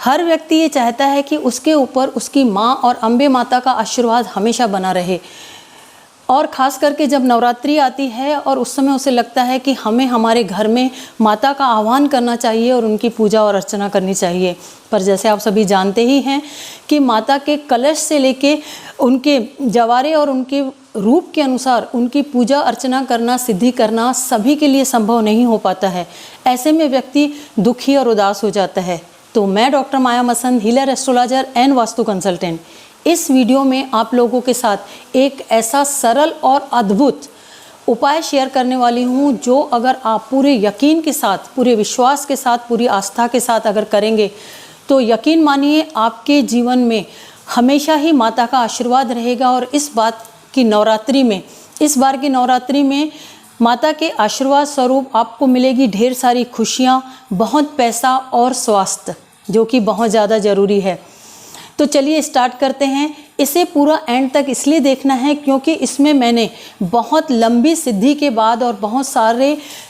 हर व्यक्ति ये चाहता है कि उसके ऊपर उसकी माँ और अम्बे माता का आशीर्वाद हमेशा बना रहे। और ख़ास करके जब नवरात्रि आती है और उस समय उसे लगता है कि हमें हमारे घर में माता का आह्वान करना चाहिए और उनकी पूजा और अर्चना करनी चाहिए। पर जैसे आप सभी जानते ही हैं कि माता के कलश से लेके उनके जवारे और उनके रूप के अनुसार उनकी पूजा अर्चना करना, सिद्धि करना सभी के लिए संभव नहीं हो पाता है। ऐसे में व्यक्ति दुखी और उदास हो जाता है। तो मैं doctor Maya Masand, healer, astrologer and vastu consultant, इस वीडियो में आप लोगों के साथ एक ऐसा सरल और अद्भुत उपाय शेयर करने वाली हूँ जो अगर आप पूरे यकीन के साथ, पूरे विश्वास के साथ, पूरी आस्था के साथ अगर करेंगे तो यकीन मानिए आपके जीवन में हमेशा ही माता का आशीर्वाद रहेगा। और इस बार की नवरात्रि में माता के आशीर्वाद स्वरूप आपको मिलेगी ढेर सारी खुशियाँ, बहुत पैसा और स्वास्थ्य, जो कि बहुत ज़्यादा ज़रूरी है। तो चलिए स्टार्ट करते हैं। इसे पूरा एंड तक इसलिए देखना है क्योंकि इसमें मैंने बहुत लंबी सिद्धि के बाद और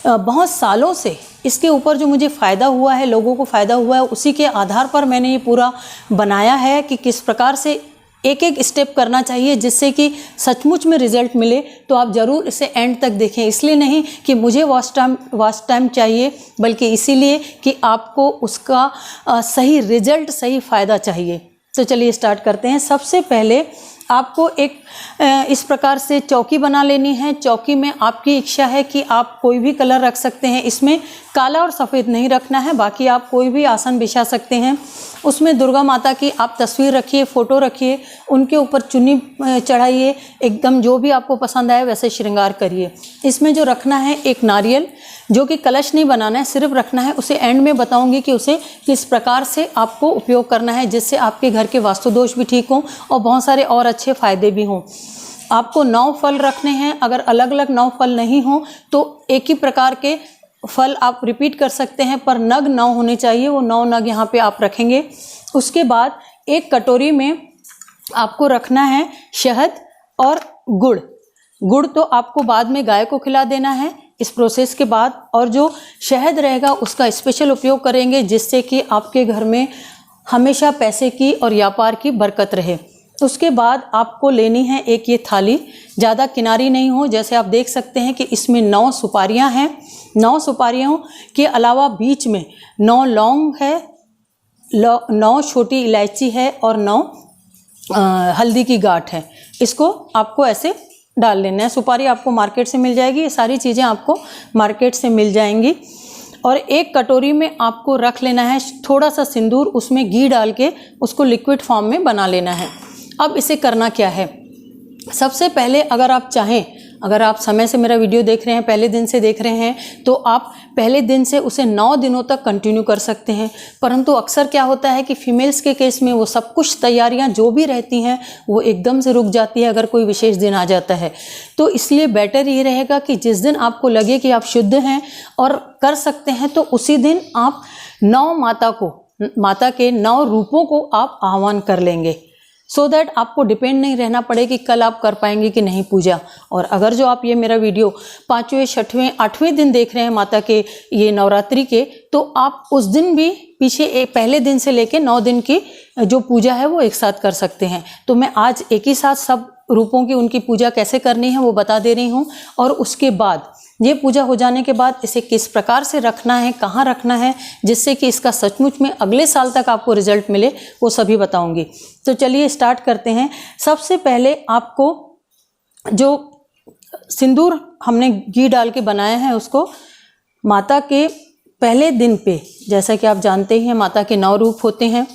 बहुत सालों से इसके ऊपर जो मुझे फ़ायदा हुआ है, लोगों को फ़ायदा हुआ है, उसी के आधार पर मैंने ये पूरा बनाया है कि किस प्रकार से एक एक स्टेप करना चाहिए जिससे कि सचमुच में रिज़ल्ट मिले। तो आप ज़रूर इसे एंड तक देखें, इसलिए नहीं कि मुझे वास्ट टाइम चाहिए, बल्कि इसीलिए कि आपको उसका सही रिज़ल्ट, सही फ़ायदा चाहिए। तो चलिए स्टार्ट करते हैं। सबसे पहले आपको एक इस प्रकार से चौकी बना लेनी है। चौकी में आपकी इच्छा है कि आप कोई भी कलर रख सकते हैं, इसमें काला और सफ़ेद नहीं रखना है, बाकी आप कोई भी आसन बिछा सकते हैं। उसमें दुर्गा माता की आप तस्वीर रखिए, फ़ोटो रखिए, उनके ऊपर चुन्नी चढ़ाइए, एकदम जो भी आपको पसंद आए वैसे श्रृंगार करिए। इसमें जो रखना है एक नारियल, जो कि कलश नहीं बनाना है, सिर्फ रखना है। उसे एंड में बताऊंगी कि उसे किस प्रकार से आपको उपयोग करना है जिससे आपके घर के वास्तु दोष भी ठीक हों और बहुत सारे और अच्छे फ़ायदे भी हों। आपको 9 फल रखने हैं। अगर अलग अलग 9 फल नहीं हों तो एक ही प्रकार के फल आप रिपीट कर सकते हैं, पर नग 9 होने चाहिए। वो 9 नग यहाँ पे आप रखेंगे। उसके बाद एक कटोरी में आपको रखना है शहद और गुड़। गुड़ तो आपको बाद में गाय को खिला देना है इस प्रोसेस के बाद, और जो शहद रहेगा उसका स्पेशल उपयोग करेंगे जिससे कि आपके घर में हमेशा पैसे की और व्यापार की बरकत रहे। उसके बाद आपको लेनी है एक ये थाली, ज़्यादा किनारी नहीं हो। जैसे आप देख सकते हैं कि इसमें 9 सुपारियां हैं। 9 सुपारियों के अलावा बीच में 9 लौंग है, 9 छोटी इलायची है और 9 हल्दी की गांठ है। इसको आपको ऐसे डाल लेना है। सुपारी आपको मार्केट से मिल जाएगी, ये सारी चीज़ें आपको मार्केट से मिल जाएंगी। और एक कटोरी में आपको रख लेना है थोड़ा सा सिंदूर, उसमें घी डाल के उसको लिक्विड फॉर्म में बना लेना है। अब इसे करना क्या है, सबसे पहले अगर आप चाहें, अगर आप समय से मेरा वीडियो देख रहे हैं, पहले दिन से देख रहे हैं, तो आप पहले दिन से उसे 9 दिनों तक कंटिन्यू कर सकते हैं। परंतु अक्सर क्या होता है कि फीमेल्स के केस में वो सब कुछ तैयारियां जो भी रहती हैं वो एकदम से रुक जाती है अगर कोई विशेष दिन आ जाता है। तो इसलिए बेटर ये रहेगा कि जिस दिन आपको लगे कि आप शुद्ध हैं और कर सकते हैं, तो उसी दिन आप 9 माता के 9 रूपों को आप आह्वान कर लेंगे, सो दैट आपको डिपेंड नहीं रहना पड़े कि कल आप कर पाएंगे कि नहीं पूजा। और अगर जो आप ये मेरा वीडियो 5वें, 6वें, 8वें दिन देख रहे हैं माता के ये नवरात्रि के, तो आप उस दिन भी पीछे पहले दिन से लेके 9 दिन की जो पूजा है वो एक साथ कर सकते हैं। तो मैं आज एक ही साथ सब रूपों की उनकी पूजा कैसे करनी है वो बता दे रही हूँ। और उसके बाद ये पूजा हो जाने के बाद इसे किस प्रकार से रखना है, कहाँ रखना है, जिससे कि इसका सचमुच में अगले साल तक आपको रिजल्ट मिले, वो सभी बताऊंगी। तो चलिए स्टार्ट करते हैं। सबसे पहले आपको जो सिंदूर हमने घी डाल के बनाया है उसको माता के पहले दिन पे, जैसा कि आप जानते ही हैं माता के 9 रूप होते हैं।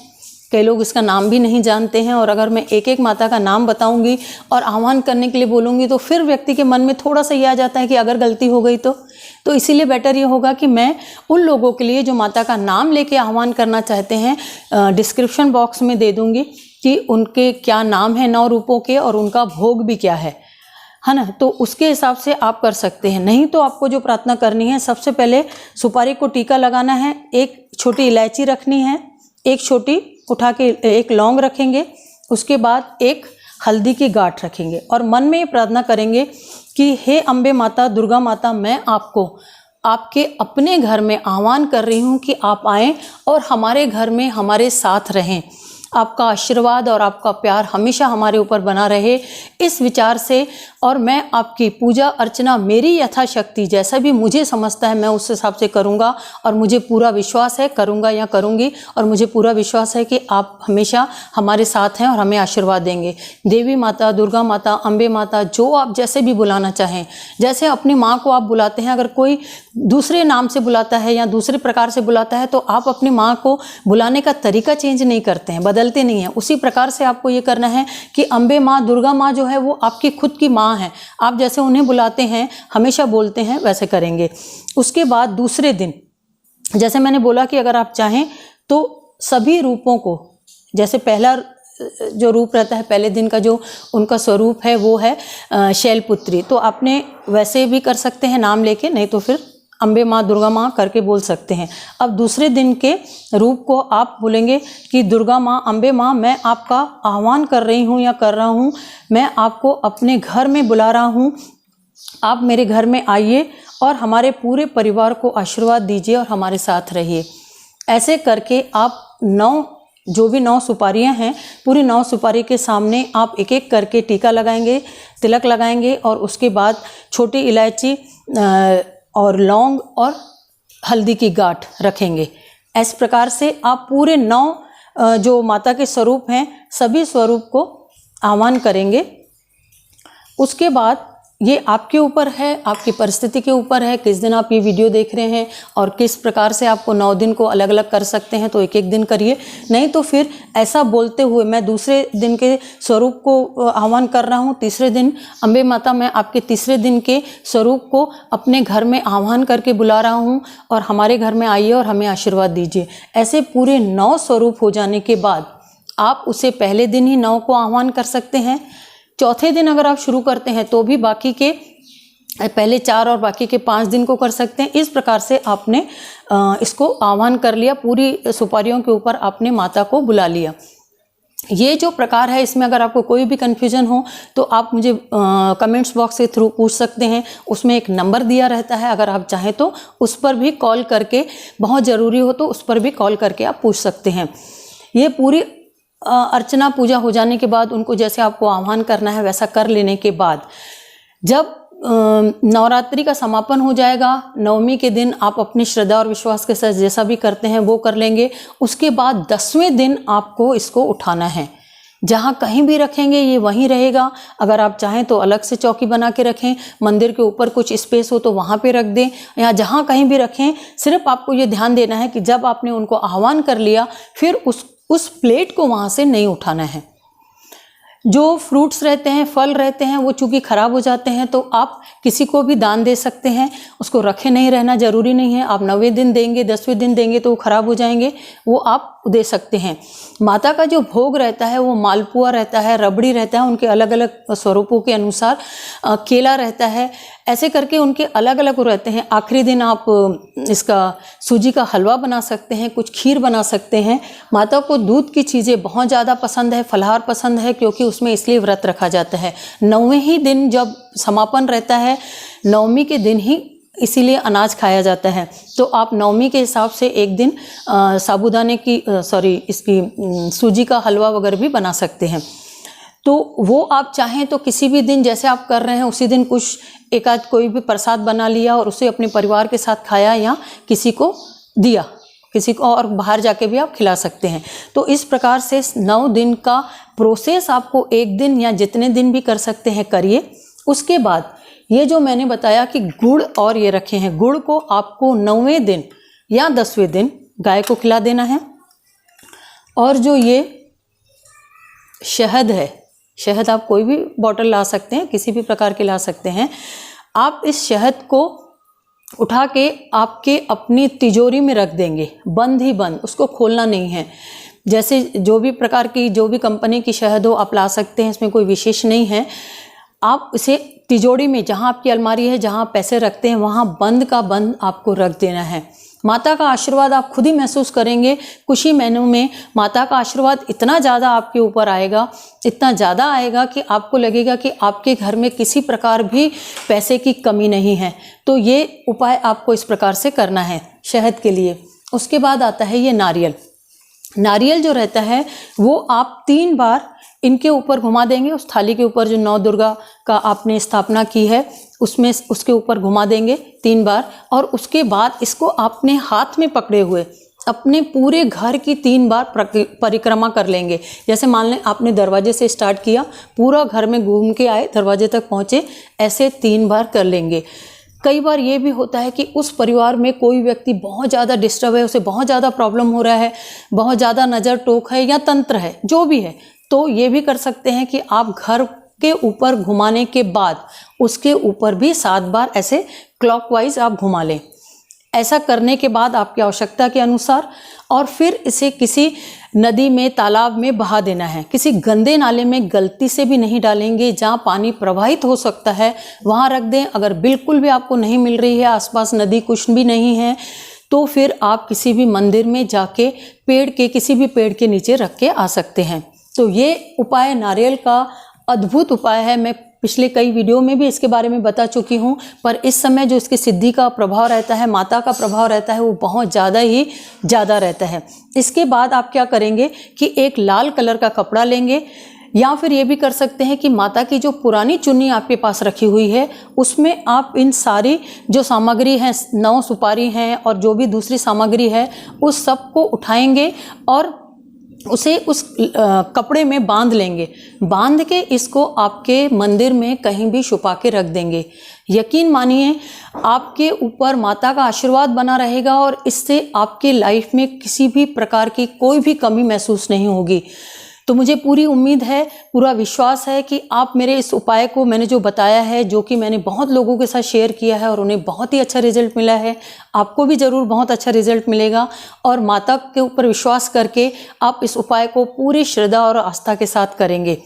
कई लोग इसका नाम भी नहीं जानते हैं, और अगर मैं एक एक माता का नाम बताऊंगी और आह्वान करने के लिए बोलूँगी तो फिर व्यक्ति के मन में थोड़ा सा ये आ जाता है कि अगर गलती हो गई तो इसीलिए बेटर ये होगा कि मैं उन लोगों के लिए जो माता का नाम लेके आह्वान करना चाहते हैं डिस्क्रिप्शन बॉक्स में दे दूँगी कि उनके क्या नाम है 9 रूपों के और उनका भोग भी क्या है ना। तो उसके हिसाब से आप कर सकते हैं। नहीं तो आपको जो प्रार्थना करनी है, सबसे पहले सुपारी को टीका लगाना है, एक छोटी इलायची रखनी है, एक छोटी उठा के एक लौंग रखेंगे, उसके बाद एक हल्दी की गांठ रखेंगे और मन में ये प्रार्थना करेंगे कि हे अम्बे माता, दुर्गा माता, मैं आपको आपके अपने घर में आह्वान कर रही हूँ कि आप आएं और हमारे घर में हमारे साथ रहें। आपका आशीर्वाद और आपका प्यार हमेशा हमारे ऊपर बना रहे, इस विचार से। और मैं आपकी पूजा अर्चना मेरी यथाशक्ति जैसा भी मुझे समझता है मैं उस हिसाब से करूँगा, और मुझे पूरा विश्वास है, करूँगा या करूँगी, और मुझे पूरा विश्वास है कि आप हमेशा हमारे साथ हैं और हमें आशीर्वाद देंगे। देवी माता, दुर्गा माता, अम्बे माता, जो आप जैसे भी बुलाना चाहें, जैसे अपनी माँ को आप बुलाते हैं, अगर कोई दूसरे नाम से बुलाता है या दूसरे प्रकार से बुलाता है तो आप अपनी माँ को बुलाने का तरीका चेंज नहीं करते हैं, बदलते नहीं हैं। उसी प्रकार से आपको ये करना है कि अम्बे माँ, दुर्गा माँ जो है वो आपकी खुद की माँ है। आप जैसे उन्हें बुलाते हैं, हमेशा बोलते हैं, वैसे करेंगे। उसके बाद दूसरे दिन, जैसे मैंने बोला कि अगर आप चाहें तो सभी रूपों को, जैसे पहला जो रूप रहता है, पहले दिन का जो उनका स्वरूप है वो है शैलपुत्री, तो आपने वैसे भी कर सकते हैं नाम लेके, नहीं तो फिर अम्बे माँ, दुर्गा माँ करके बोल सकते हैं। अब दूसरे दिन के रूप को आप बोलेंगे कि दुर्गा माँ, अम्बे माँ, मैं आपका आह्वान कर रही हूँ या कर रहा हूँ, मैं आपको अपने घर में बुला रहा हूँ, आप मेरे घर में आइए और हमारे पूरे परिवार को आशीर्वाद दीजिए और हमारे साथ रहिए। ऐसे करके आप 9 सुपारियां हैं, पूरी 9 सुपारी के सामने आप एक एक करके टीका लगाएंगे, तिलक लगाएंगे, और उसके बाद छोटी इलायची और लौंग और हल्दी की गांठ रखेंगे। इस प्रकार से आप पूरे 9 जो माता के स्वरूप हैं, सभी स्वरूप को आह्वान करेंगे। उसके बाद ये आपके ऊपर है, आपकी परिस्थिति के ऊपर है, किस दिन आप ये वीडियो देख रहे हैं और किस प्रकार से आपको 9 दिन को अलग अलग कर सकते हैं, तो एक एक दिन करिए। नहीं तो फिर ऐसा बोलते हुए मैं दूसरे दिन के स्वरूप को आह्वान कर रहा हूँ, तीसरे दिन अम्बे माता, मैं आपके तीसरे दिन के स्वरूप को अपने घर में आह्वान करके बुला रहा हूँ और हमारे घर में आइए और हमें आशीर्वाद दीजिए। ऐसे पूरे 9 स्वरूप हो जाने के बाद आप उसे पहले दिन ही 9 को आह्वान कर सकते हैं। चौथे दिन अगर आप शुरू करते हैं तो भी बाकी के पहले 4 और बाकी के 5 दिन को कर सकते हैं। इस प्रकार से आपने इसको आह्वान कर लिया, पूरी सुपारियों के ऊपर आपने माता को बुला लिया। ये जो प्रकार है, इसमें अगर आपको कोई भी कन्फ्यूजन हो तो आप मुझे कमेंट्स बॉक्स के थ्रू पूछ सकते हैं। उसमें एक नंबर दिया रहता है, अगर आप चाहें तो उस पर भी कॉल करके, बहुत ज़रूरी हो तो उस पर भी कॉल करके आप पूछ सकते हैं। ये पूरी अर्चना पूजा हो जाने के बाद, उनको जैसे आपको आह्वान करना है वैसा कर लेने के बाद, जब नवरात्रि का समापन हो जाएगा, नवमी के दिन आप अपनी श्रद्धा और विश्वास के साथ जैसा भी करते हैं वो कर लेंगे। उसके बाद 10वें दिन आपको इसको उठाना है। जहाँ कहीं भी रखेंगे ये वहीं रहेगा। अगर आप चाहें तो अलग से चौकी बना के रखें, मंदिर के ऊपर कुछ स्पेस हो तो वहाँ पे रख दें, या जहाँ कहीं भी रखें। सिर्फ आपको ये ध्यान देना है कि जब आपने उनको आह्वान कर लिया, फिर उस प्लेट को वहाँ से नहीं उठाना है। जो फ्रूट्स रहते हैं, फल रहते हैं, वो चूँकि ख़राब हो जाते हैं तो आप किसी को भी दान दे सकते हैं, उसको रखे नहीं रहना ज़रूरी नहीं है। आप 9वें दिन देंगे, 10वें दिन देंगे तो वो ख़राब हो जाएंगे, वो आप दे सकते हैं। माता का जो भोग रहता है वो मालपुआ रहता है, रबड़ी रहता है, उनके अलग अलग स्वरूपों के अनुसार, केला रहता है, ऐसे करके उनके अलग अलग रहते हैं। आखिरी दिन आप इसका सूजी का हलवा बना सकते हैं, कुछ खीर बना सकते हैं। माता को दूध की चीज़ें बहुत ज़्यादा पसंद है, फलाहार पसंद है, क्योंकि उसमें इसलिए व्रत रखा जाता है। 9वें ही दिन जब समापन रहता है, 9वीं के दिन ही इसीलिए अनाज खाया जाता है। तो आप 9वीं के हिसाब से एक दिन साबूदाने की इसकी सूजी का हलवा वगैरह भी बना सकते हैं। तो वो आप चाहें तो किसी भी दिन, जैसे आप कर रहे हैं उसी दिन कुछ एक आध कोई भी प्रसाद बना लिया और उसे अपने परिवार के साथ खाया, या किसी को दिया, किसी को, और बाहर जाके भी आप खिला सकते हैं। तो इस प्रकार से 9 दिन का प्रोसेस आपको एक दिन या जितने दिन भी कर सकते हैं करिए। उसके बाद ये जो मैंने बताया कि गुड़ और ये रखे हैं, गुड़ को आपको 9वें दिन या 10वें दिन गाय को खिला देना है। और जो ये शहद है, शहद आप कोई भी बॉटल ला सकते हैं, किसी भी प्रकार के ला सकते हैं। आप इस शहद को उठा के आपके अपनी तिजोरी में रख देंगे, बंद ही बंद, उसको खोलना नहीं है। जैसे जो भी प्रकार की, जो भी कंपनी की शहद हो आप ला सकते हैं, इसमें कोई विशेष नहीं है। आप इसे तिजोरी में, जहाँ आपकी अलमारी है, जहाँ पैसे रखते हैं, वहाँ बंद का बंद आपको रख देना है। माता का आशीर्वाद आप खुद ही महसूस करेंगे। कुछ ही महीनों में माता का आशीर्वाद इतना ज़्यादा आपके ऊपर आएगा, इतना ज़्यादा आएगा कि आपको लगेगा कि आपके घर में किसी प्रकार भी पैसे की कमी नहीं है। तो ये उपाय आपको इस प्रकार से करना है शहद के लिए। उसके बाद आता है ये नारियल। नारियल जो रहता है वो आप 3 बार इनके ऊपर घुमा देंगे। उस थाली के ऊपर जो 9 दुर्गा का आपने स्थापना की है उसमें उसके ऊपर घुमा देंगे 3 बार, और उसके बाद इसको अपने हाथ में पकड़े हुए अपने पूरे घर की 3 बार परिक्रमा कर लेंगे। जैसे मान लें आपने दरवाजे से स्टार्ट किया, पूरा घर में घूम के आए, दरवाजे तक पहुँचे, ऐसे 3 बार कर लेंगे। कई बार ये भी होता है कि उस परिवार में कोई व्यक्ति बहुत ज़्यादा डिस्टर्ब है, उसे बहुत ज़्यादा प्रॉब्लम हो रहा है, बहुत ज़्यादा नज़र टोक है या तंत्र है, जो भी है, तो ये भी कर सकते हैं कि आप घर के ऊपर घुमाने के बाद उसके ऊपर भी 7 बार ऐसे क्लॉकवाइज आप घुमा लें। ऐसा करने के बाद आपकी आवश्यकता के अनुसार, और फिर इसे किसी नदी में, तालाब में बहा देना है। किसी गंदे नाले में गलती से भी नहीं डालेंगे, जहाँ पानी प्रवाहित हो सकता है वहाँ रख दें। अगर बिल्कुल भी आपको नहीं मिल रही है, आसपास नदी कुछ भी नहीं है, तो फिर आप किसी भी मंदिर में जाके किसी भी पेड़ के नीचे रख के आ सकते हैं। तो ये उपाय नारियल का अद्भुत उपाय है। मैं पिछले कई वीडियो में भी इसके बारे में बता चुकी हूँ, पर इस समय जो इसकी सिद्धि का प्रभाव रहता है, माता का प्रभाव रहता है, वो बहुत ज़्यादा रहता है। इसके बाद आप क्या करेंगे कि एक लाल कलर का कपड़ा लेंगे, या फिर ये भी कर सकते हैं कि माता की जो पुरानी चुन्नी आपके पास रखी हुई है उसमें आप इन सारी जो सामग्री हैं, 9 सुपारी हैं और जो भी दूसरी सामग्री है, उस सब को उठाएंगे और उसे उस कपड़े में बांध लेंगे। बांध के इसको आपके मंदिर में कहीं भी छुपा के रख देंगे। यकीन मानिए आपके ऊपर माता का आशीर्वाद बना रहेगा और इससे आपके लाइफ में किसी भी प्रकार की कोई भी कमी महसूस नहीं होगी। तो मुझे पूरी उम्मीद है, पूरा विश्वास है कि आप मेरे इस उपाय को, मैंने जो बताया है, जो कि मैंने बहुत लोगों के साथ शेयर किया है और उन्हें बहुत ही अच्छा रिजल्ट मिला है, आपको भी ज़रूर बहुत अच्छा रिजल्ट मिलेगा। और माता के ऊपर विश्वास करके आप इस उपाय को पूरी श्रद्धा और आस्था के साथ करेंगे।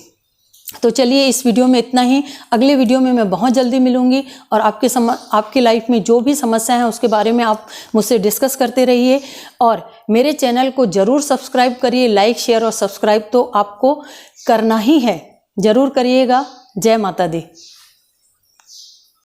तो चलिए इस वीडियो में इतना ही। अगले वीडियो में मैं बहुत जल्दी मिलूंगी और आपके लाइफ में जो भी समस्या है उसके बारे में आप मुझसे डिस्कस करते रहिए। और मेरे चैनल को ज़रूर सब्सक्राइब करिए, लाइक, शेयर और सब्सक्राइब तो आपको करना ही है, ज़रूर करिएगा। जय माता दी।